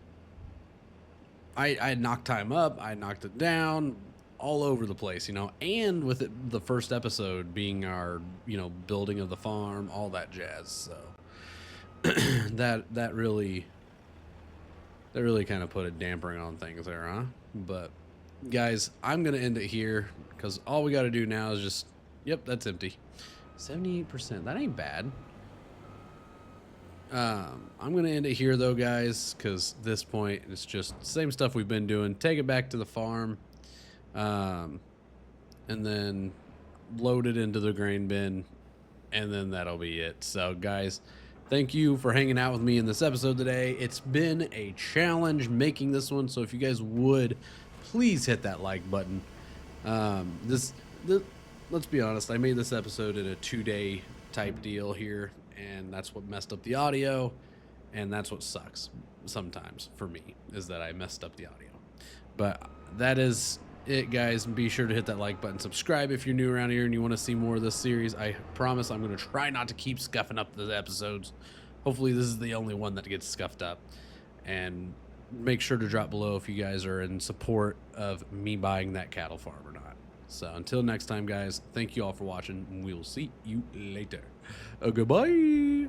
I knocked time up. I knocked it down all over the place, you know, and with it, the first episode being our, you know, building of the farm, all that jazz. So that really kind of put a dampering on things there, huh? But guys, I'm gonna end it here because all we got to do now is just, yep, that's empty. 78%. That ain't bad. I'm gonna end it here though, guys, because this point it's just the same stuff we've been doing. Take it back to the farm, and then load it into the grain bin, and then that'll be it. So guys, thank you for hanging out with me in this episode today. It's been a challenge making this one, so if you guys would please hit that like button. This let's be honest, I made this episode in a 2-day type deal here, and that's what messed up the audio, and that's what sucks sometimes for me, is that I messed up the audio. But that is it, guys. Be sure to hit that like button, subscribe if you're new around here and you want to see more of this series. I promise I'm going to try not to keep scuffing up the episodes. Hopefully this is the only one that gets scuffed up. And make sure to drop below if you guys are in support of me buying that cattle farm or not. So until next time, guys, thank you all for watching, and we will see you later. Goodbye.